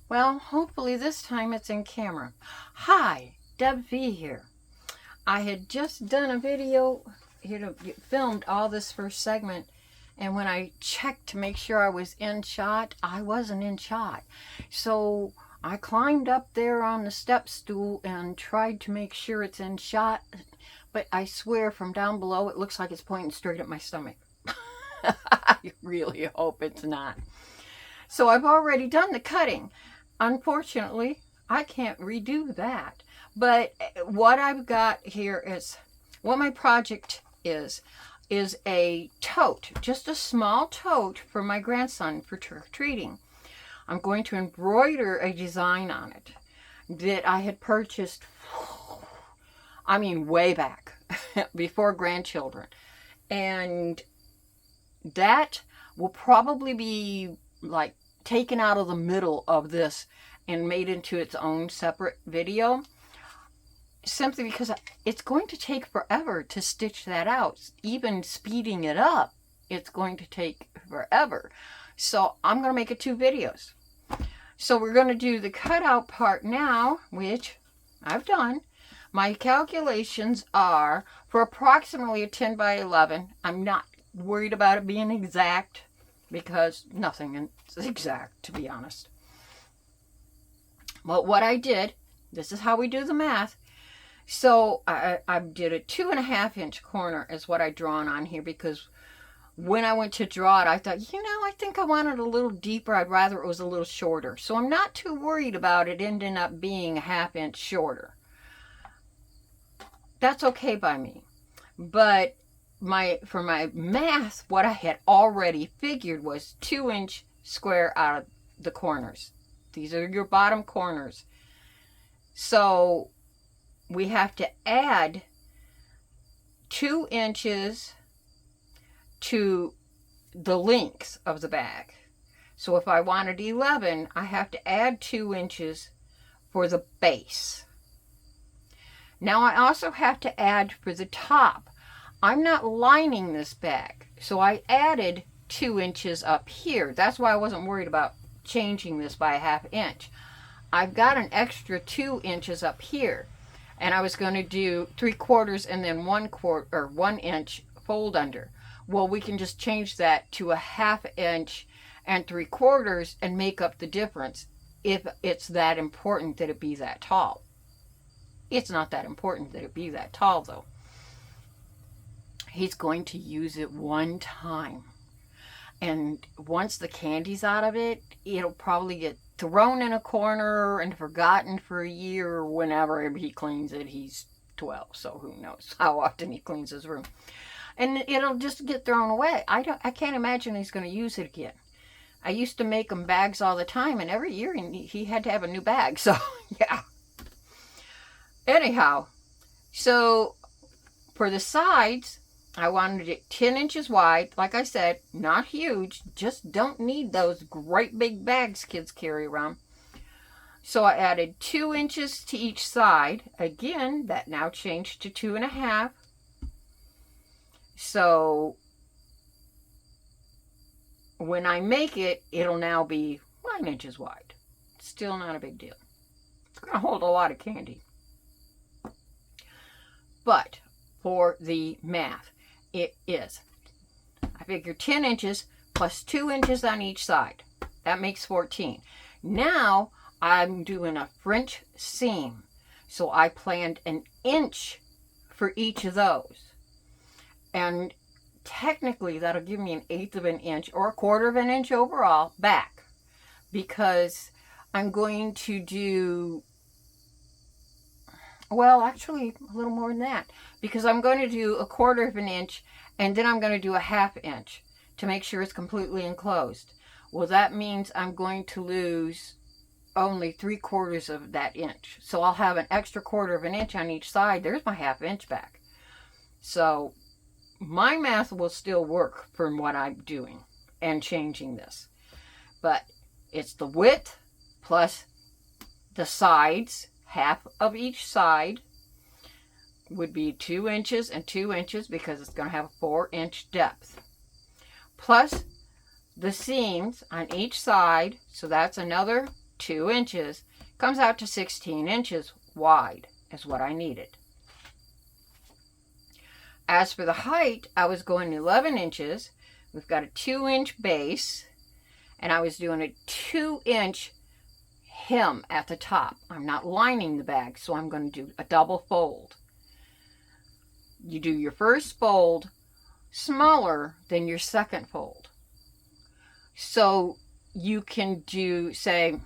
Well, hopefully this time it's in camera. Hi, DebV here. I had just done a video, filmed all this first segment, and when I checked to make sure I was in shot, I wasn't in shot. So I climbed up there on the step stool and tried to make sure it's in shot, but I swear from down below it looks like it's pointing straight at my stomach. I really hope it's not. So I've already done the cutting. Unfortunately, I can't redo that. But what I've got here is, what my project is a tote, just a small tote for my grandson for trick-or-treating. I'm going to embroider a design on it that I had purchased, I mean, way back, before grandchildren. And that will probably be like taken out of the middle of this and made into its own separate video, simply because it's going to take forever to stitch that out. Even speeding it up, it's going to take forever. So I'm going to make it 2 videos. So we're going to do the cutout part now, which I've done. My calculations are for approximately a 10 by 11. I'm not worried about it being exact, because nothing is exact, to be honest. But what I did, this is how we do the math. So I did a 2.5 inch corner is what I drawn on here, because when I went to draw it, I thought, I think I want it a little deeper. I'd rather it was a little shorter. So I'm not too worried about it ending up being a 1/2 inch shorter. That's okay by me. But for my math, what I had already figured was 2 inch square out of the corners. These are your bottom corners. So we have to add 2 inches to the length of the bag. So if I wanted 11, I have to add 2 inches for the base. Now I also have to add for the top. I'm not lining this bag, so I added 2 inches up here. That's why I wasn't worried about changing this by a 1/2 inch. I've got an extra 2 inches up here, and I was going to do 3/4 and then 1 inch fold under. Well, we can just change that to a 1/2 inch and 3/4 and make up the difference if it's that important that it be that tall. It's not that important that it be that tall, though. He's going to use it one time. And once the candy's out of it, it'll probably get thrown in a corner and forgotten for a year or whenever he cleans it. He's 12, so who knows how often he cleans his room. And it'll just get thrown away. I can't imagine he's going to use it again. I used to make him bags all the time, and every year he had to have a new bag. So, yeah. Anyhow, so for the sides, I wanted it 10 inches wide. Like I said, not huge. Just don't need those great big bags kids carry around. So I added 2 inches to each side. Again, that now changed to 2.5. So when I make it, it'll now be 9 inches wide. Still not a big deal. It's going to hold a lot of candy. But for the math, it is, I figure 10 inches plus 2 inches on each side. That makes 14. Now I'm doing a French seam. So I planned 1 inch for each of those. And technically that'll give me 1/8 of an inch or 1/4 of an inch overall back. Because I'm going to do, well, actually a little more than that, because I'm going to do 1/4 of an inch and then I'm going to do a 1/2 inch to make sure it's completely enclosed. Well, that means I'm going to lose only 3/4 of that inch. So I'll have an extra 1/4 of an inch on each side. There's my 1/2 inch back. So my math will still work from what I'm doing and changing this. But it's the width plus the sides. 1/2 of each side would be 2 inches and 2 inches, because it's going to have a 4-inch depth. Plus the seams on each side, so that's another 2 inches, comes out to 16 inches wide is what I needed. As for the height, I was going 11 inches. We've got a 2-inch base, and I was doing a 2-inch hem at the top. I'm not lining the bag, so I'm going to do a double fold. You do your first fold smaller than your second fold. So you can do, say,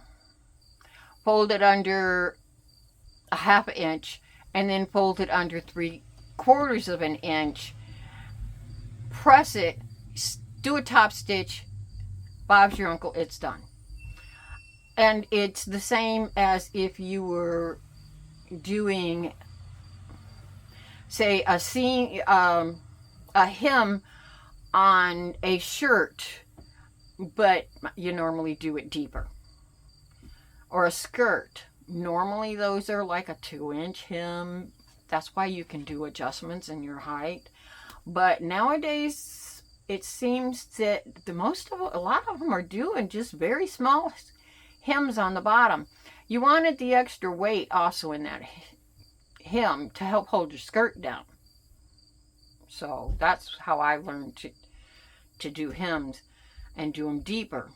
fold it under a 1/2 inch and then fold it under 3/4 of an inch, press it, do a top stitch, Bob's your uncle, it's done. And it's the same as if you were doing, say, a hem on a shirt, but you normally do it deeper. Or a skirt. Normally those are like a 2-inch hem. That's why you can do adjustments in your height. But nowadays, it seems that a lot of them are doing just very small hems on the bottom. You wanted the extra weight also in that hem to help hold your skirt down. So that's how I learned to do hems and do them deeper.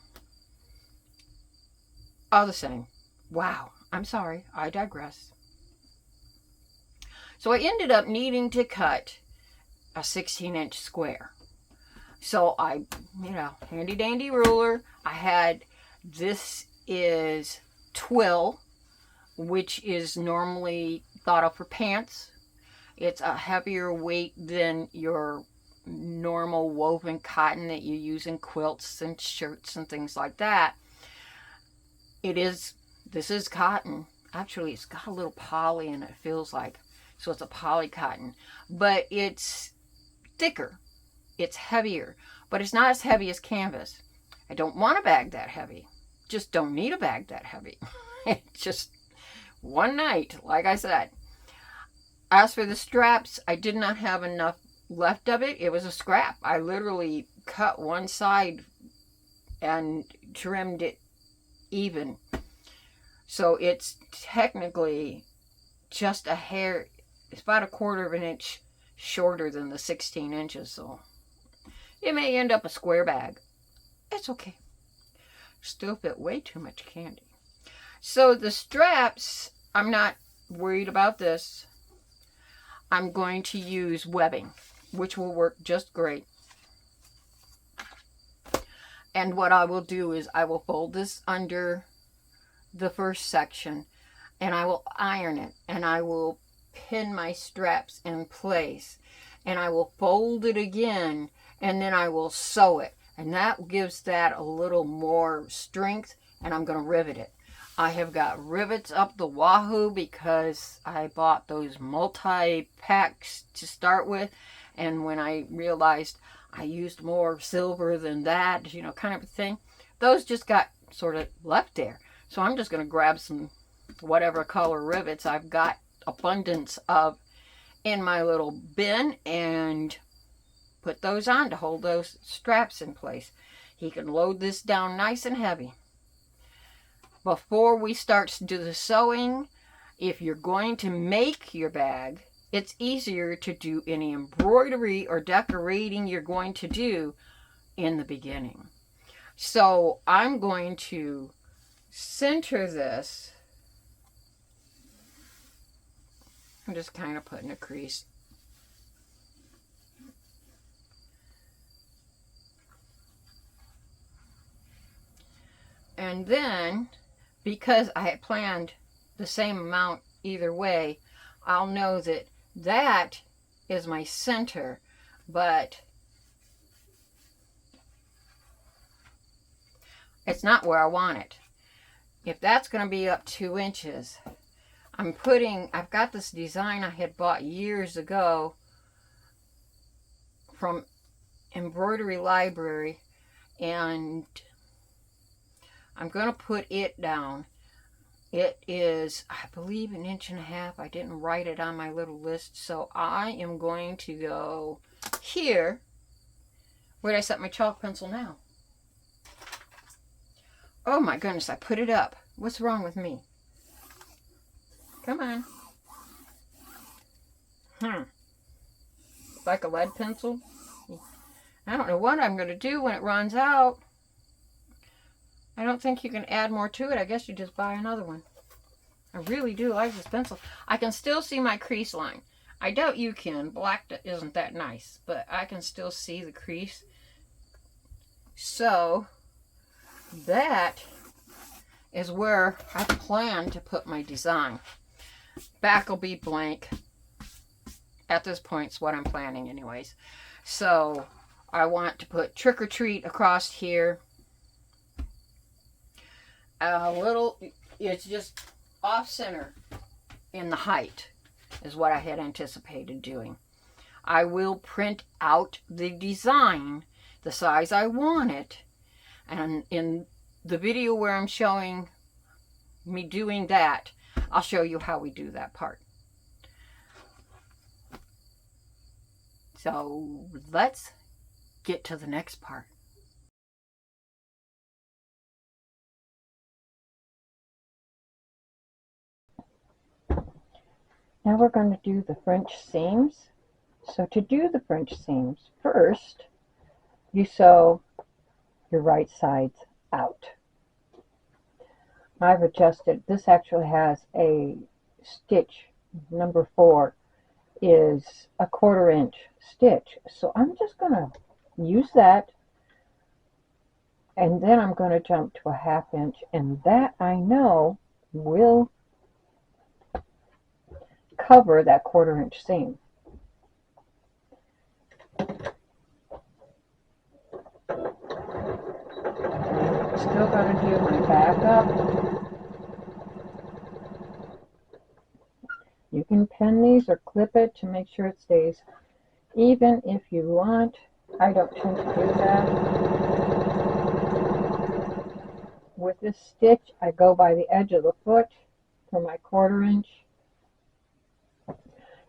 All the same. Wow, I'm sorry, I digress. So I ended up needing to cut a 16-inch square. So I, handy dandy ruler. I had, this is twill, which is normally thought of for pants. It's a heavier weight than your normal woven cotton that you use in quilts and shirts and things like that. This is cotton. Actually, it's got a little poly in it, it feels like. So it's a poly cotton. But it's thicker. It's heavier. But it's not as heavy as canvas. I don't want a bag that heavy. Just don't need a bag that heavy. Just one night, like I said. As for the straps, I did not have enough left of it. It was a scrap. I literally cut one side and trimmed it even. So it's technically just a hair. It's about 1/4 of an inch shorter than the 16 inches. So it may end up a square bag. It's okay. Still fit way too much candy. So the straps, I'm not worried about this. I'm going to use webbing, which will work just great. And what I will do is I will fold this under the first section and I will iron it, and I will pin my straps in place, and I will fold it again, and then I will sew it, and that gives that a little more strength. And I'm going to rivet it. I have got rivets up the wahoo because I bought those multi-packs to start with, and when I realized I used more silver than that, kind of a thing, those just got sort of left there. So I'm just going to grab some whatever color rivets I've got abundance of in my little bin and put those on to hold those straps in place. He can load this down nice and heavy. Before we start to do the sewing, if you're going to make your bag, it's easier to do any embroidery or decorating you're going to do in the beginning. So I'm going to center this. I'm just kind of putting a crease. And then, because I had planned the same amount either way, I'll know that that is my center, but it's not where I want it. If that's going to be up 2 inches, I've got this design I had bought years ago from Embroidery Library, and I'm going to put it down. It is, I believe, 1.5 inches. I didn't write it on my little list, so I am going to go here. Where did I set my chalk pencil now? Oh my goodness, I put it up. What's wrong with me? Come on. Like a lead pencil? I don't know what I'm going to do when it runs out. I don't think you can add more to it. I guess you just buy another one. I really do like this pencil. I can still see my crease line. I doubt you can. Black isn't that nice, but I can still see the crease. So that is where I plan to put my design. Back will be blank. At this point, it's what I'm planning anyways. So I want to put trick or treat across here. A little, it's just off center in the height is what I had anticipated doing. I will print out the design the size I want it, and in the video where I'm showing me doing that, I'll show you how we do that part. So let's get to the next part. Now we're going to do the French seams. So to do the French seams, first you sew your right sides out. I've adjusted, this actually has a stitch, number 4 is a 1/4 inch stitch. So I'm just going to use that, and then I'm going to jump to a 1/2 inch, and that I know will cover that 1/4 inch seam. Still got to do my backup. You can pin these or clip it to make sure it stays even if you want. I don't tend to do that. With this stitch, I go by the edge of the foot for my 1/4 inch.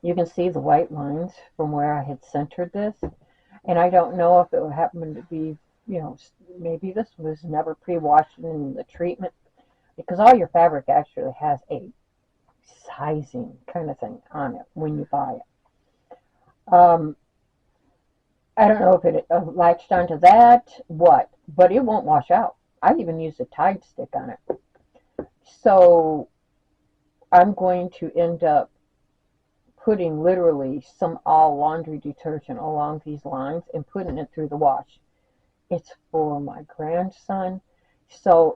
You can see the white lines from where I had centered this. And I don't know if it would happen to be, you know, maybe this was never pre-washed in the treatment, because all your fabric actually has a sizing kind of thing on it when you buy it. I don't know if it latched onto that, but it won't wash out. I even used a Tide stick on it. So I'm going to end up putting literally some all laundry detergent along these lines and putting it through the wash. It's for my grandson. So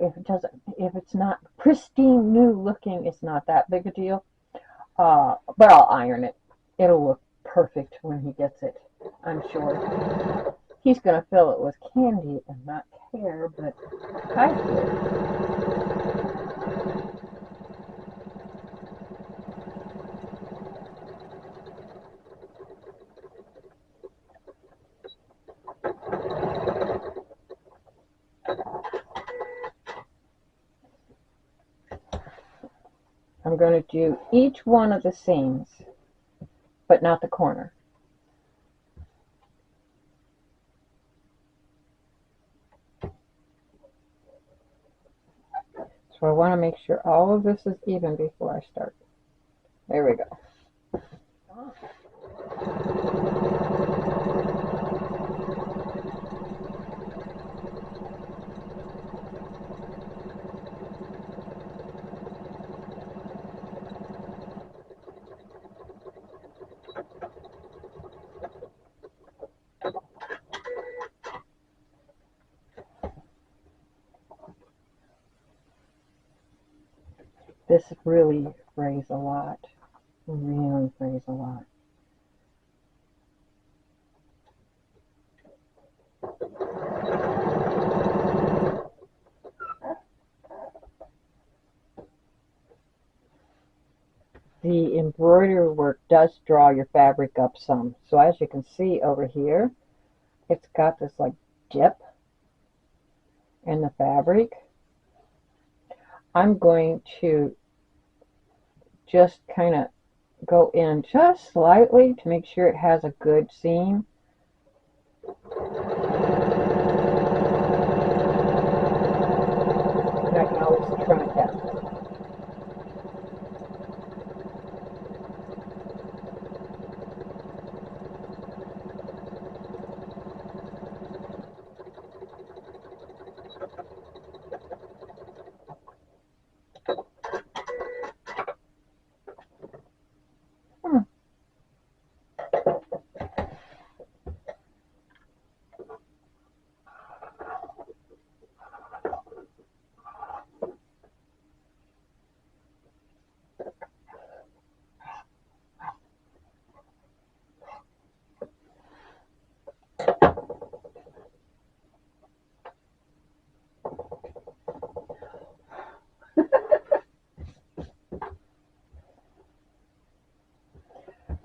if it's not pristine new looking, it's not that big a deal. But I'll iron it. It'll look perfect when he gets it, I'm sure. He's going to fill it with candy and not care, but I do. I'm going to do each one of the seams, but not the corner. So I want to make sure all of this is even before I start. There we go. This really frays a lot. Really frays a lot. The embroidery work does draw your fabric up some. So as you can see over here, it's got this like dip in the fabric. I'm going to just kind of go in just slightly to make sure it has a good seam. I can always trim it down.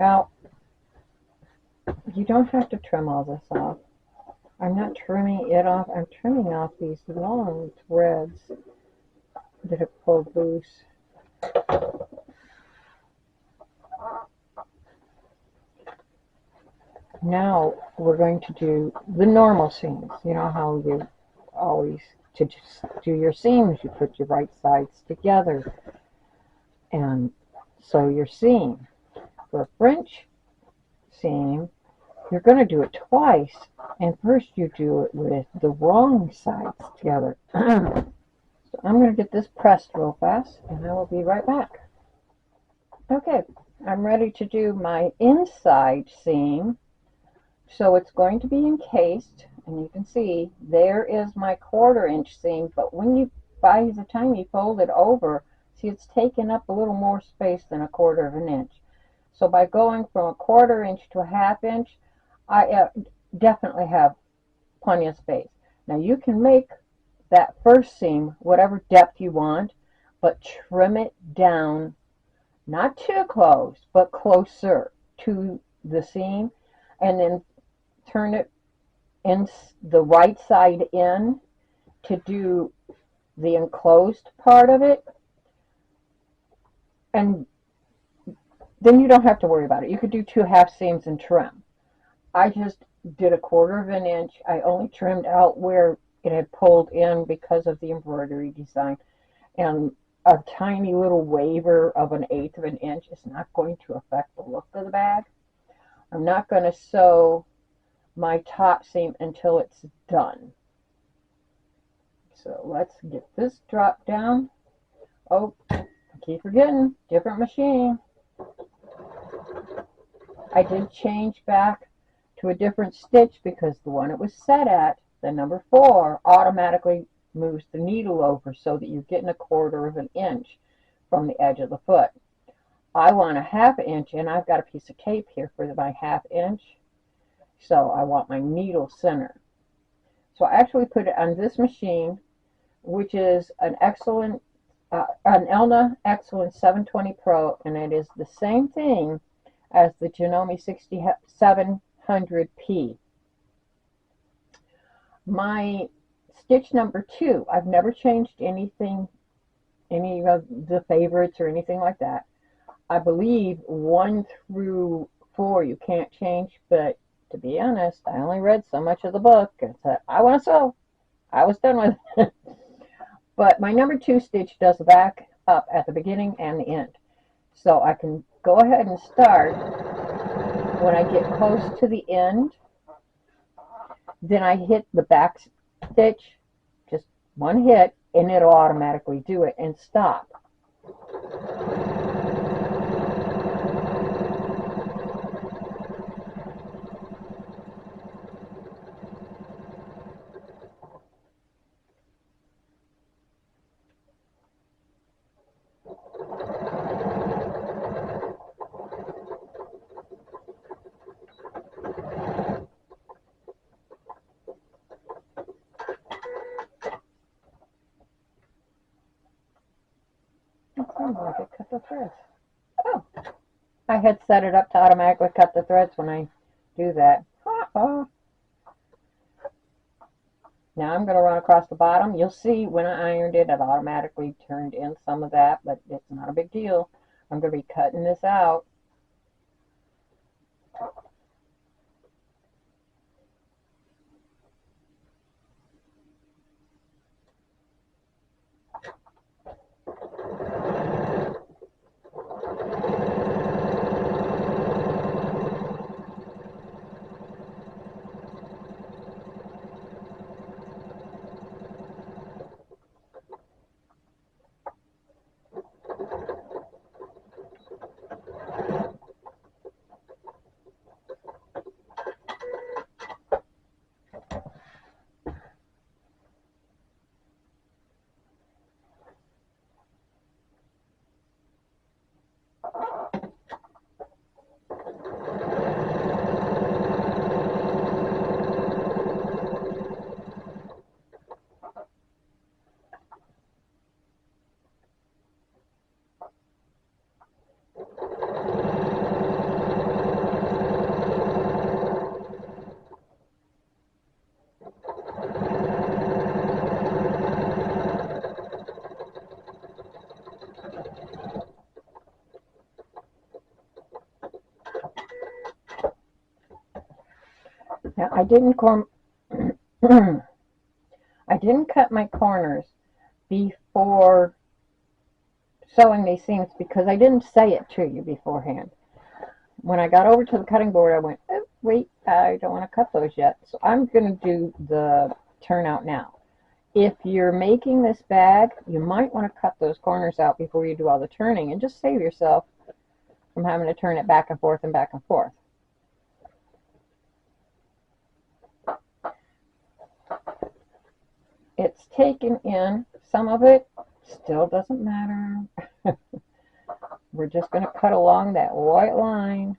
Now, you don't have to trim all this off. I'm not trimming it off. I'm trimming off these long threads that have pulled loose. Now we're going to do the normal seams. You know how you always, to just do your seams, you put your right sides together and sew your seam. For a French seam, you're going to do it twice, and first you do it with the wrong sides together. So I'm going to get this pressed real fast, and I will be right back. Okay, I'm ready to do my inside seam. So it's going to be encased, and you can see there is my 1/4 inch seam, but by the time you fold it over, see it's taken up a little more space than 1/4 inch. So by going from 1/4 inch to 1/2 inch, I definitely have plenty of space. Now you can make that first seam whatever depth you want, but trim it down, not too close, but closer to the seam, and then turn it in the right side in to do the enclosed part of it, and then you don't have to worry about it. You could do 2 half seams and trim. I just did 1/4 inch. I only trimmed out where it had pulled in because of the embroidery design, and a tiny little waver of 1/8 inch is not going to affect the look of the bag. I'm not going to sew my top seam until it's done. So let's get this dropped down. Oh, I keep forgetting, different machine. I did change back to a different stitch because the one it was set at, the number 4, automatically moves the needle over so that you're getting 1/4 inch from the edge of the foot. I want 1/2 inch, and I've got a piece of tape here for my 1/2 inch. So I want my needle center. So I actually put it on this machine, which is an Elna Excellence 720 Pro, and it is the same thing as the Janome 6700P. My stitch number 2, I've never changed anything, any of the favorites or anything like that. I believe 1 through 4 you can't change, but to be honest, I only read so much of the book and said, I want to sew. I was done with it. But my number 2 stitch does the back up at the beginning and the end. So I can go ahead and start when I get close to the end. Then I hit the back stitch, just one hit, and it'll automatically do it and stop. It sounds like it cut the threads. Oh, I had set it up to automatically cut the threads when I do that. Now I'm going to run across the bottom. You'll see when I ironed it, it automatically turned in some of that, but it's not a big deal. I'm going to be cutting this out. Now I didn't cut my corners before sewing these seams because I didn't say it to you beforehand. When I got over to the cutting board, I went, oh, wait, I don't want to cut those yet. So I'm going to do the turnout now. If you're making this bag, you might want to cut those corners out before you do all the turning and just save yourself from having to turn it back and forth and back and forth. It's taken in, some of it still doesn't matter. We're just going to cut along that white line.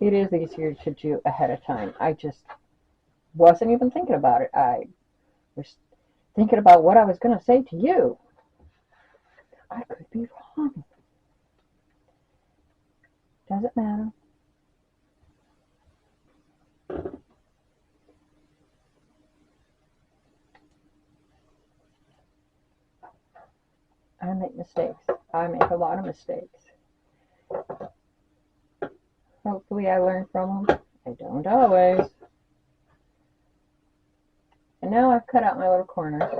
It is easier to do ahead of time. I just wasn't even thinking about it. I was thinking about what I was going to say to you. I could be wrong. Doesn't matter. I make mistakes. I make a lot of mistakes. Hopefully I learn from them. I don't always. And now I've cut out my little corners.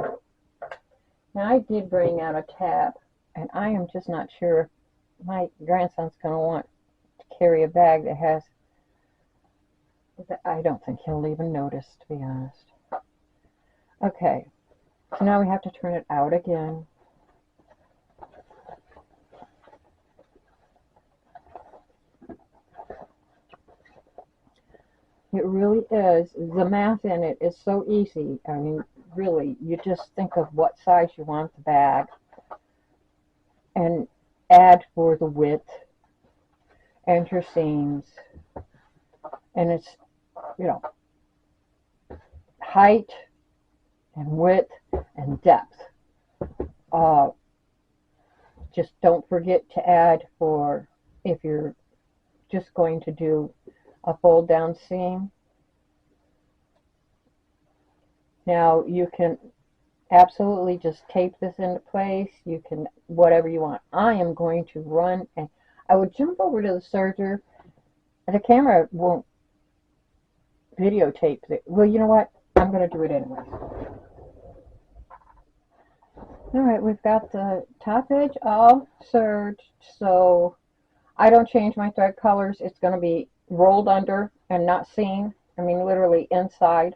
Now I did bring out a tab, and I am just not sure if my grandson's going to want to carry a bag that has, I don't think he'll even notice, to be honest. Okay, so now we have to turn it out again. It really is. The math in it is so easy. I mean, really, you just think of what size you want the bag and add for the width and your seams. And it's, you know, height and width and depth. Just don't forget to add for, if you're just going to do a fold down seam. Now you can absolutely just tape this into place. You can whatever you want. I am going to run, and I would jump over to the serger. The camera won't videotape it. Well, you know what? I'm going to do it anyway. Alright, we've got the top edge all serged, so I don't change my thread colors. It's going to be rolled under and not seen. I mean, literally inside.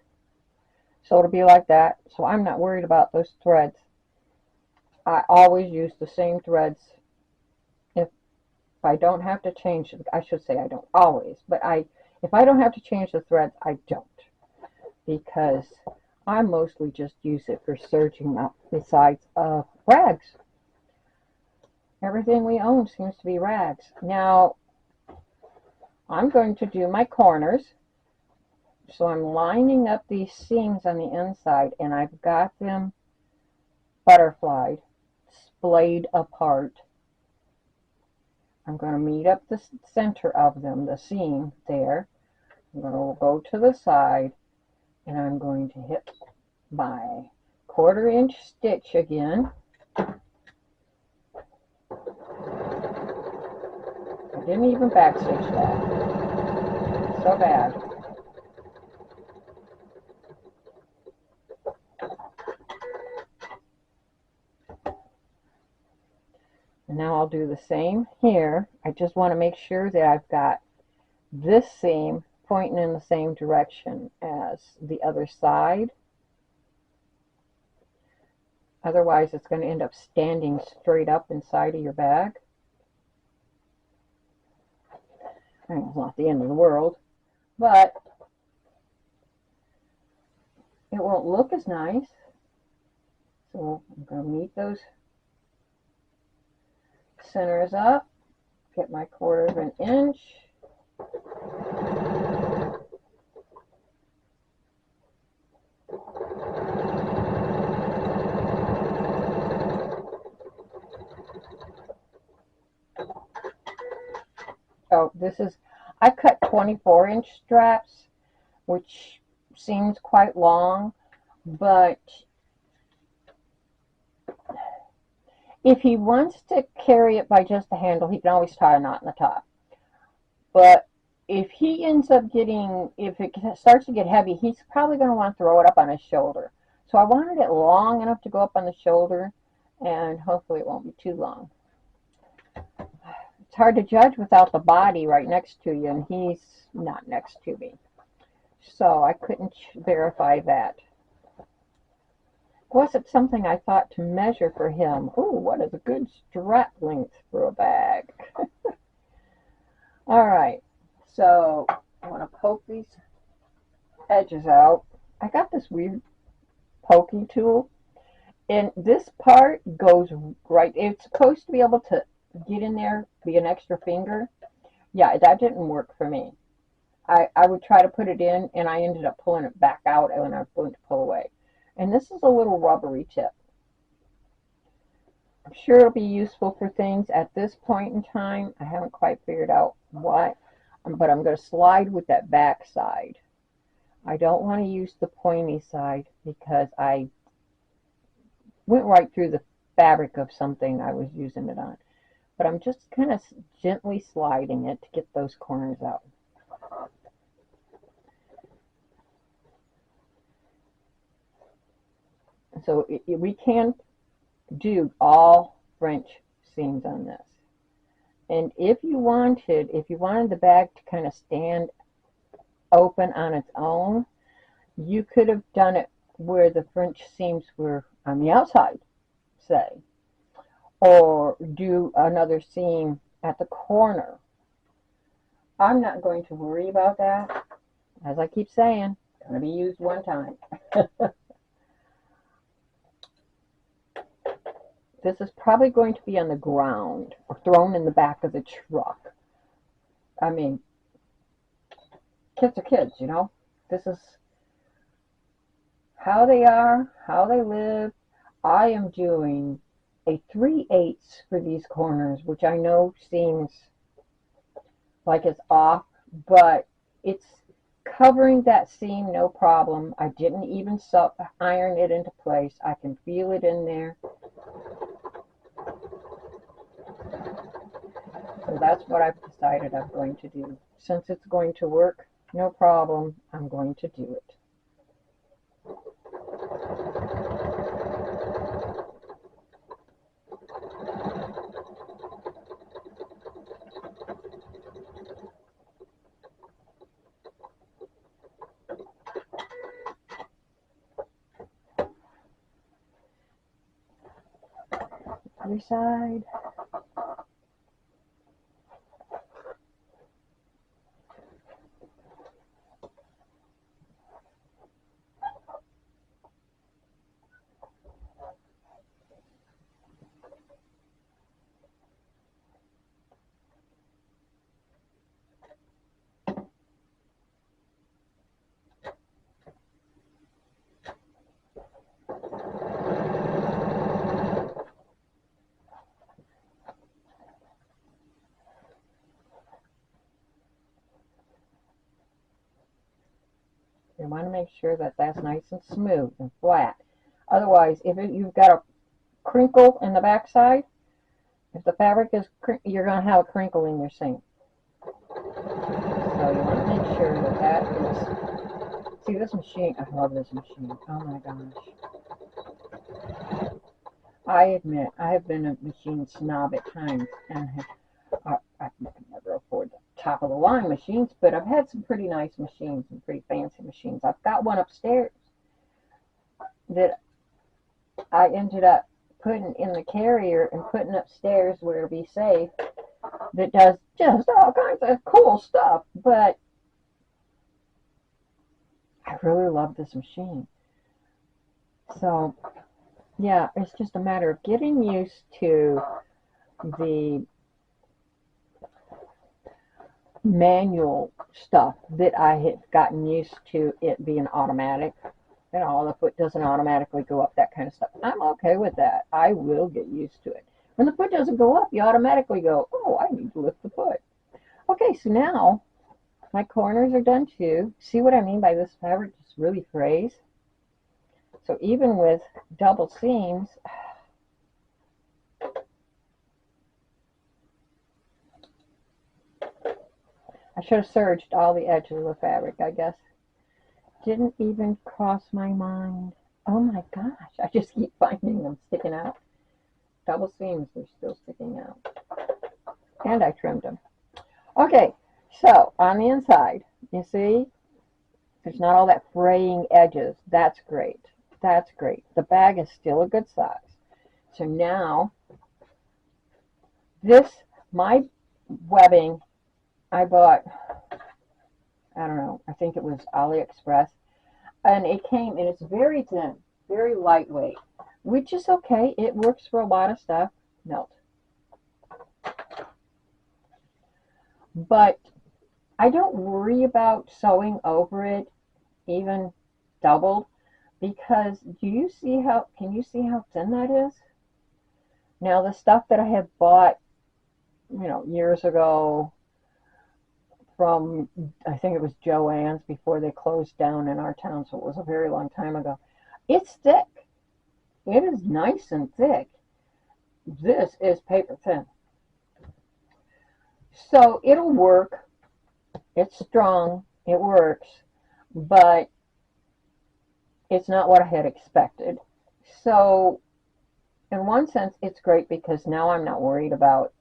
So it'll be like that. So I'm not worried about those threads. I always use the same threads. If I don't have to change, I should say I don't always, but if I don't have to change the threads, I don't. Because I mostly just use it for serging up besides rags. Everything we own seems to be rags. Now, I'm going to do my corners. So I'm lining up these seams on the inside, and I've got them butterflied, splayed apart. I'm going to meet up the center of them, the seam there. I'm going to go to the side, and I'm going to hit my 1/4 inch stitch again. I didn't even backstitch that. So bad. And now I'll do the same here. I just want to make sure that I've got this seam pointing in the same direction as the other side. Otherwise, it's going to end up standing straight up inside of your bag. I mean, it's not the end of the world, but it won't look as nice. So I'm going to meet those centers up, get my 1/4 inch. Oh, this is, I cut 24-inch straps, which seems quite long, but If he wants to carry it by just the handle, he can always tie a knot in the top. But if he ends up if it starts to get heavy, he's probably going to want to throw it up on his shoulder. So I wanted it long enough to go up on the shoulder, and hopefully it won't be too long. It's hard to judge without the body right next to you, and he's not next to me. So I couldn't verify that. Wasn't something I thought to measure for him. Ooh, what is a good strap length for a bag? All right, so I want to poke these edges out. I got this weird poking tool, and this part goes right. It's supposed to be able to get in there, be an extra finger. Yeah, that didn't work for me. I would try to put it in, and I ended up pulling it back out when I was going to pull away. And this is a little rubbery tip. I'm sure it'll be useful for things at this point in time. I haven't quite figured out what, but I'm going to slide with that back side. I don't want to use the pointy side because I went right through the fabric of something I was using it on. But I'm just kind of gently sliding it to get those corners out. So we can do all French seams on this. And if you wanted the bag to kind of stand open on its own, you could have done it where the French seams were on the outside, say, or do another seam at the corner. I'm not going to worry about that. As I keep saying, it's going to be used one time. This is probably going to be on the ground or thrown in the back of the truck. I mean, kids are kids, you know. This is how they are, how they live. I am doing a 3/8 for these corners, which I know seems like it's off, but it's covering that seam no problem. I didn't even iron it into place. I can feel it in there. So that's what I've decided I'm going to do. Since it's going to work, no problem, I'm going to do it. Other side. You want to make sure that that's nice and smooth and flat. Otherwise, if you've got a crinkle in the back side, if the fabric is, you're going to have a crinkle in your seam. So you want to make sure that that is. See, this machine, I love this machine. Oh my gosh. I admit, I have been a machine snob at times, and I can never afford the top of the line machines, but I've had some pretty nice machines and pretty fancy machines. I've got one upstairs that I ended up putting in the carrier and putting upstairs where it'll be safe, that does just all kinds of cool stuff. But I really love this machine. So yeah, it's just a matter of getting used to the manual stuff that I had gotten used to it being automatic. You know, the foot doesn't automatically go up, that kind of stuff. I'm okay with that. I will get used to it. When the foot doesn't go up, you automatically go, oh, I need to lift the foot. Okay, so now my corners are done too. See what I mean by this fabric just really frays? So even with double seams, I should have serged all the edges of the fabric, I guess. Didn't even cross my mind. Oh my gosh, I just keep finding them sticking out. Double seams are still sticking out. And I trimmed them. Okay, so on the inside, you see, there's not all that fraying edges. That's great. That's great. The bag is still a good size. So now, my webbing, I bought, I don't know, I think it was AliExpress. And it came, and it's very thin, very lightweight, which is okay. It works for a lot of stuff. Melt. But I don't worry about sewing over it, even doubled, because can you see how thin that is? Now the stuff that I had bought, years ago from, I think it was Joann's before they closed down in our town, so it was a very long time ago. It's thick. It is nice and thick. This is paper thin. So it'll work. It's strong. It works. But it's not what I had expected. So in one sense, it's great because now I'm not worried about,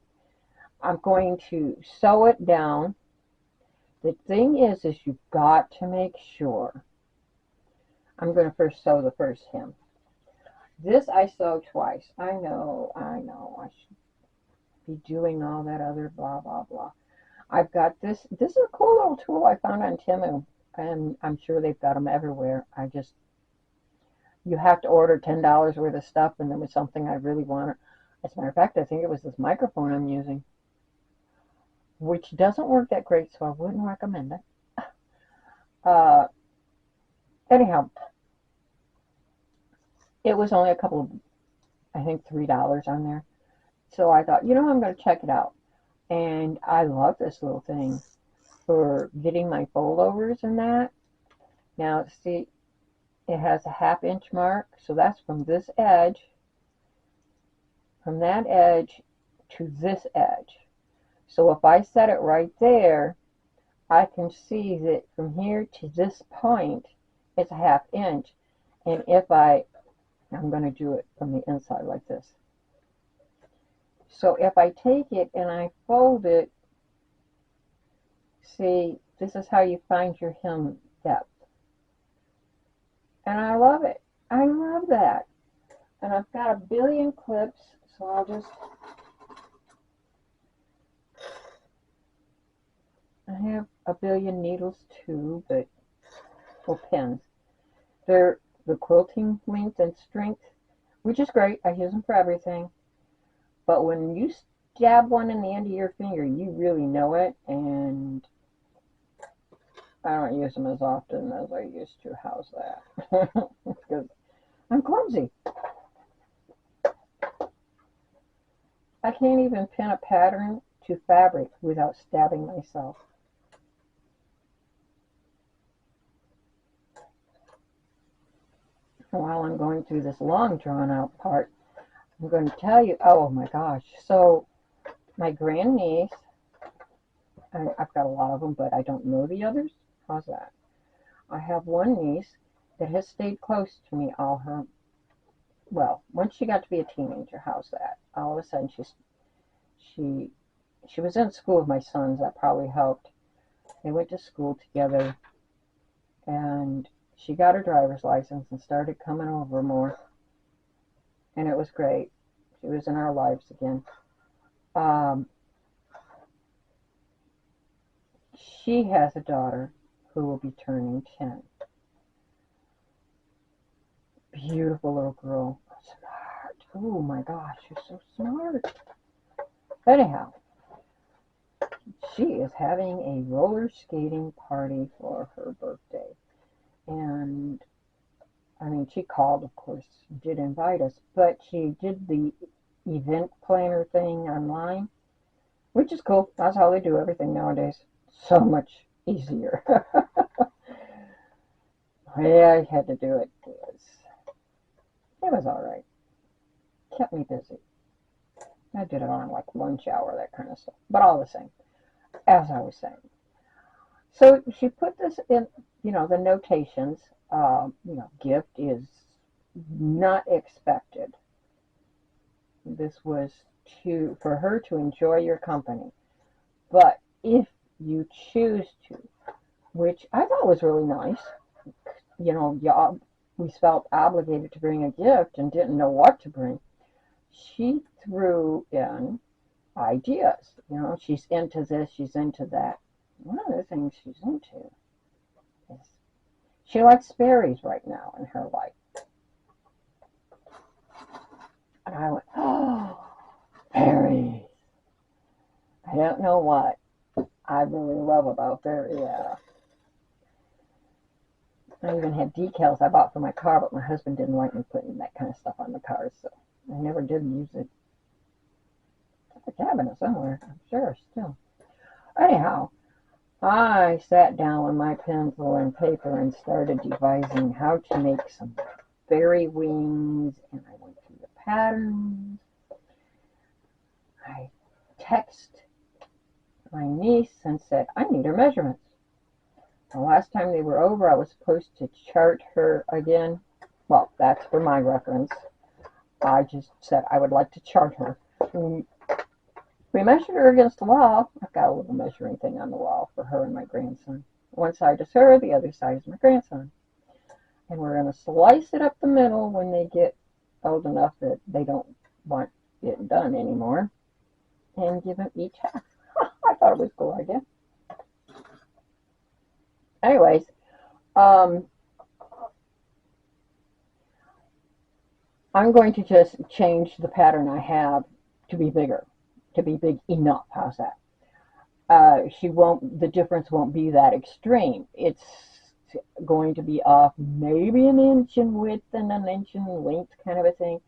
I'm going to sew it down. The thing is you've got to make sure. I'm going to first sew the first hem. This I sew twice. I know. I should be doing all that other blah, blah, blah. I've got this. This is a cool little tool I found on Temu, and I'm sure they've got them everywhere. You have to order $10 worth of stuff, and there was something I really wanted. As a matter of fact, I think it was this microphone I'm using, which doesn't work that great, so I wouldn't recommend it. Anyhow, it was only a couple of, I think $3 on there. So I thought, I'm going to check it out. And I love this little thing for getting my foldovers and that. Now, see, it has a 1/2 inch mark, so that's from this edge, from that edge to this edge. So if I set it right there, I can see that from here to this point, it's a 1/2 inch. And if I'm going to do it from the inside like this. So if I take it and I fold it, see, this is how you find your hem depth. And I love it. I love that. And I've got a billion clips, so I'll just, I have a billion needles too, but, pins. They're the quilting length and strength, which is great. I use them for everything. But when you stab one in the end of your finger, you really know it, and I don't use them as often as I used to. How's that? Because I'm clumsy. I can't even pin a pattern to fabric without stabbing myself. While I'm going through this long drawn out part, I'm going to tell you, oh my gosh. So my grandniece, I've got a lot of them, but I don't know the others. How's that? I have one niece that has stayed close to me all her, well, once she got to be a teenager. How's that? All of a sudden she was in school with my sons. That probably helped. They went to school together, and she got her driver's license and started coming over more. And it was great. She was in our lives again. She has a daughter who will be turning 10. Beautiful little girl. Smart. Oh my gosh, she's so smart. Anyhow, she is having a roller skating party for her birthday. And I mean, she called, of course, did invite us, but she did the event planner thing online, which is cool. That's how they do everything nowadays. So much easier. Yeah, I had to do it. It was all right. Kept me busy. I did it on like lunch hour, that kind of stuff. But all the same, as I was saying, So she put this in, the notations. Gift is not expected. This was for her to enjoy your company. But if you choose to, which I thought was really nice, we felt obligated to bring a gift and didn't know what to bring. She threw in ideas. She's into this, she's into that. One of the things she's into is she likes Sperry's right now in her life. And I went, oh, Sperry's. I don't know what I really love about Sperry. Yeah. I even had decals I bought for my car, but my husband didn't like me putting that kind of stuff on the cars, so I never did use it. It's a cabinet somewhere, I'm sure, still. Anyhow, I sat down with my pencil and paper and started devising how to make some fairy wings, and I went through the patterns. I texted my niece and said, I need her measurements. The last time they were over, I was supposed to chart her again. Well, that's for my reference. I just said I would like to chart her. We measured her against the wall. I've got a little measuring thing on the wall for her and my grandson. One side is her, the other side is my grandson. And we're going to slice it up the middle when they get old enough that they don't want it done anymore. And give them each half. I thought it was a cool idea. Anyways, I'm going to just change the pattern I have to be bigger, to be big enough. How's that? The difference won't be that extreme. It's going to be off maybe an inch in width and an inch in length kind of a thing.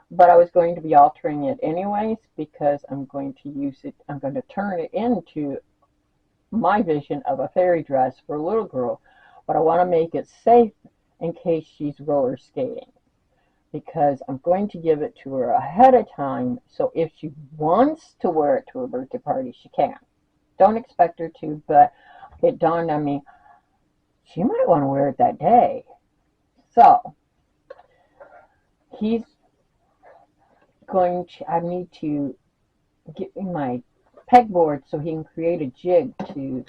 But I was going to be altering it anyways because I'm going to turn it into my vision of a fairy dress for a little girl, but I want to make it safe in case she's roller skating, because I'm going to give it to her ahead of time, so if she wants to wear it to a birthday party, she can. Don't expect her to, but it dawned on me, she might want to wear it that day. So, I need to get in my pegboard so he can create a jig to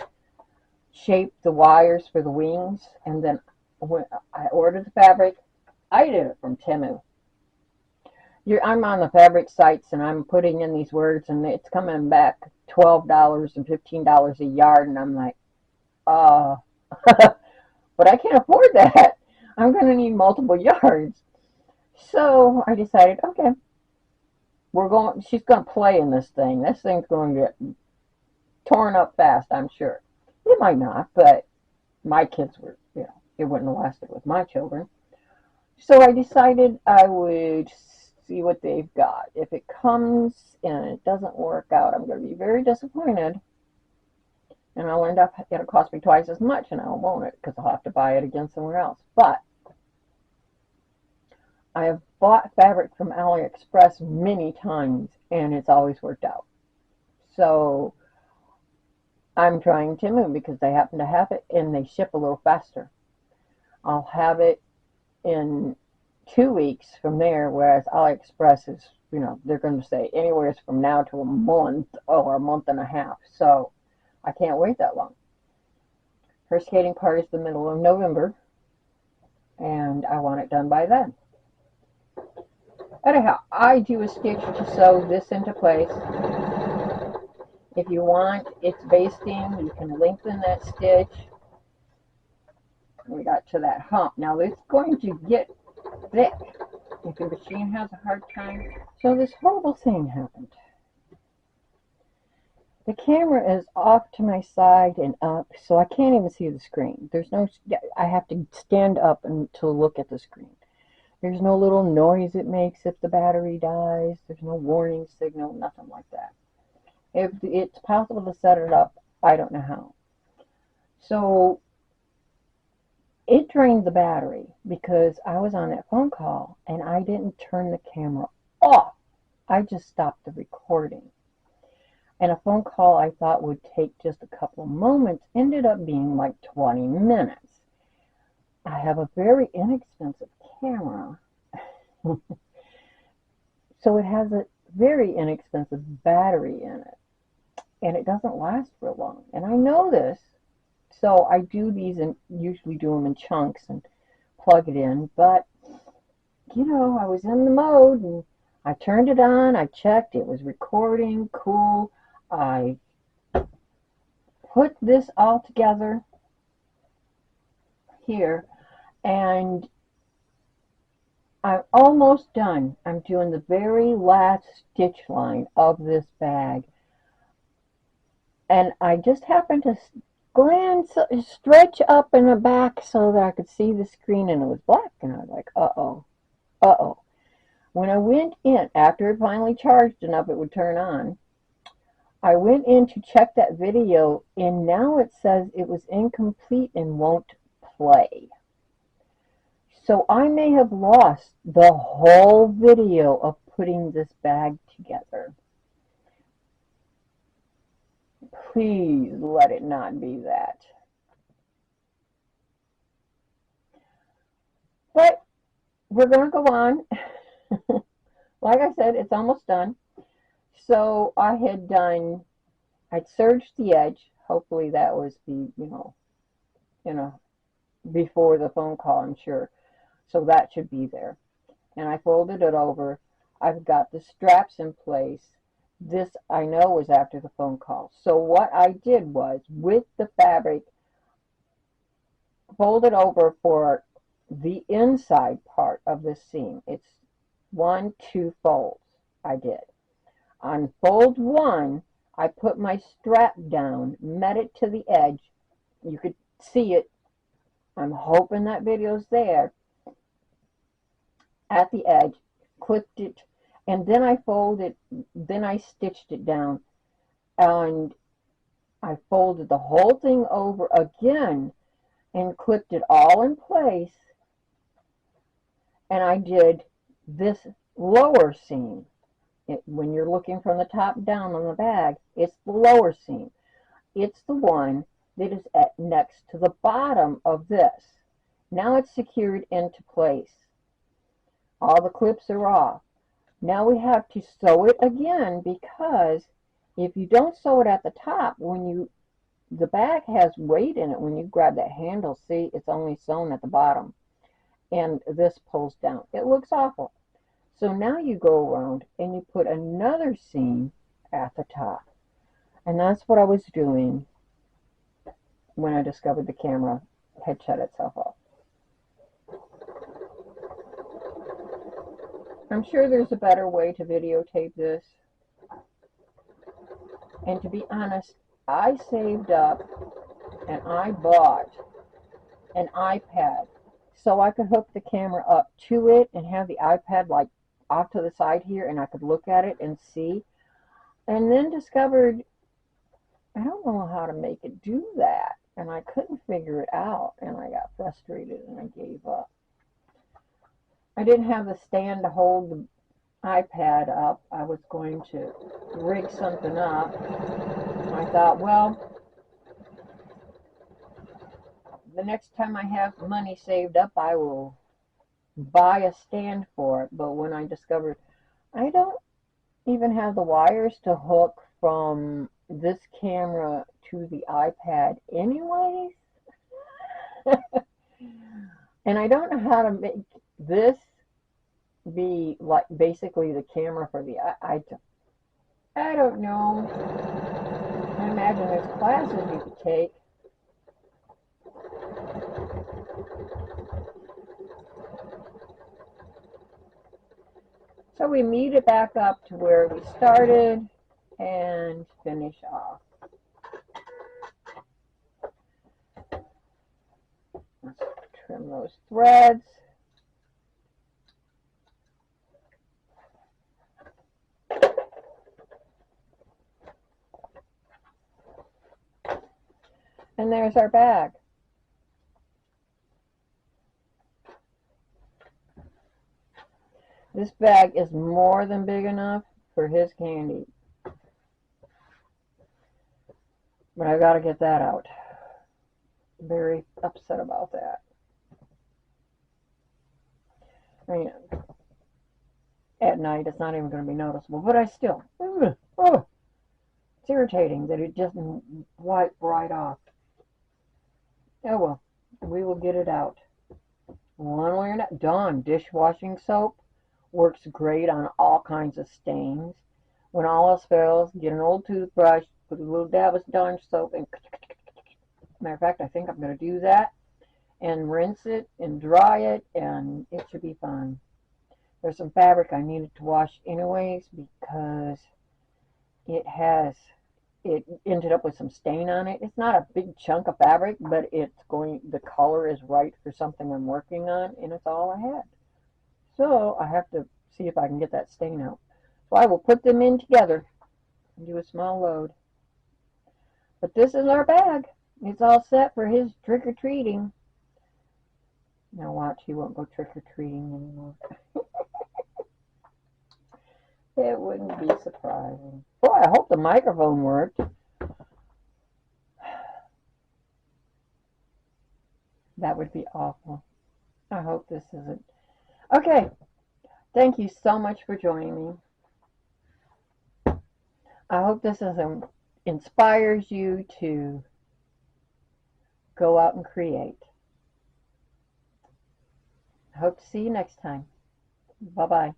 shape the wires for the wings. And then when I ordered the fabric, I did it from Temu. I'm on the fabric sites and I'm putting in these words and it's coming back $12 and $15 a yard, and I'm like, but I can't afford that. I'm going to need multiple yards. So I decided, okay, she's going to play in this thing. This thing's going to get torn up fast, I'm sure. It might not, but my kids were, it wouldn't have lasted with my children. So I decided I would see what they've got. If it comes and it doesn't work out, I'm going to be very disappointed. And I'll end up, it'll cost me twice as much, and I won't it because I'll have to buy it again somewhere else. But I have bought fabric from AliExpress many times, and it's always worked out. So I'm trying Temu because they happen to have it, and they ship a little faster. I'll have it in 2 weeks from there, whereas AliExpress is, they're going to say anywhere from now to a month or a month and a half. So I can't wait that long. Her skating party is the middle of November, and I want it done by then. Anyhow, I do a stitch to sew this into place. If you want its basting, you can lengthen that stitch. We got to that hump. Now it's going to get thick if your machine has a hard time. So this horrible thing happened. The camera is off to my side and up, so I can't even see the screen. I have to stand up to look at the screen. There's no little noise it makes if the battery dies. There's no warning signal, nothing like that. If it's possible to set it up, I don't know how. So it drained the battery because I was on that phone call and I didn't turn the camera off. I just stopped the recording. And a phone call I thought would take just a couple of moments ended up being like 20 minutes. I have a very inexpensive camera, so it has a very inexpensive battery in it, and it doesn't last for long. And I know this, so I do these and usually do them in chunks and plug it in. But you know, I was in the mode and I turned it on. I checked; it was recording. Cool. I put this all together here, and I'm almost done. I'm doing the very last stitch line of this bag, and I just happened to stretch up in the back so that I could see the screen, and it was black, and I was like, uh-oh, uh-oh. When I went in, after it finally charged enough it would turn on, I went in to check that video, and now it says it was incomplete and won't play. So I may have lost the whole video of putting this bag together. Please let it not be that. But we're going to go on. Like I said, it's almost done. So I'd serged the edge. Hopefully that was before the phone call, I'm sure. So that should be there. And I folded it over. I've got the straps in place. This I know was after the phone call. So what I did was, with the fabric, fold it over for the inside part of the seam. It's 2 folds I did. On fold 1, I put my strap down, met it to the edge. You could see it. I'm hoping that video's there. At the edge, clipped it, and then I stitched it down, and I folded the whole thing over again and clipped it all in place, and I did this lower seam. When you're looking from the top down on the bag, it's the lower seam. It's the one that is next to the bottom of this. Now it's secured into place. All the clips are off. Now we have to sew it again, because if you don't sew it at the top, the bag has weight in it. When you grab that handle, see, it's only sewn at the bottom, and this pulls down. It looks awful. So now you go around and you put another seam at the top, and that's what I was doing when I discovered the camera had shut itself off. I'm sure there's a better way to videotape this. And to be honest, I saved up and I bought an iPad so I could hook the camera up to it and have the iPad like off to the side here, and I could look at it and see. And then discovered I don't know how to make it do that, and I couldn't figure it out, and I got frustrated and I gave up. I didn't have the stand to hold the iPad up. I was going to rig something up. I thought, well, the next time I have money saved up, I will buy a stand for it. But when I discovered I don't even have the wires to hook from this camera to the iPad anyways, and I don't know how to make this be like basically the camera for the I don't know. I imagine there's classes you could take. So we meet it back up to where we started and finish off. Let's trim those threads. And there's our bag. This bag is more than big enough for his candy. But I got to get that out. Very upset about that. And at night, it's not even going to be noticeable. But I still, oh, it's irritating that it just wiped right off. Oh well, we will get it out. One way or another. Dawn dishwashing soap works great on all kinds of stains. When all else fails, get an old toothbrush, put a little dab of Dawn soap, and matter of fact, I think I'm going to do that and rinse it and dry it, and it should be fine. There's some fabric I needed to wash anyways because it ended up with some stain on it. It's not a big chunk of fabric, but the color is right for something I'm working on, and it's all I had. So I have to see if I can get that stain out. So I will put them in together and do a small load. But this is our bag. It's all set for his trick-or-treating. Now watch, he won't go trick-or-treating anymore. It wouldn't be surprising. Boy, I hope the microphone worked. That would be awful. I hope this isn't. Okay. Thank you so much for joining me. I hope this inspires you to go out and create. I hope to see you next time. Bye-bye.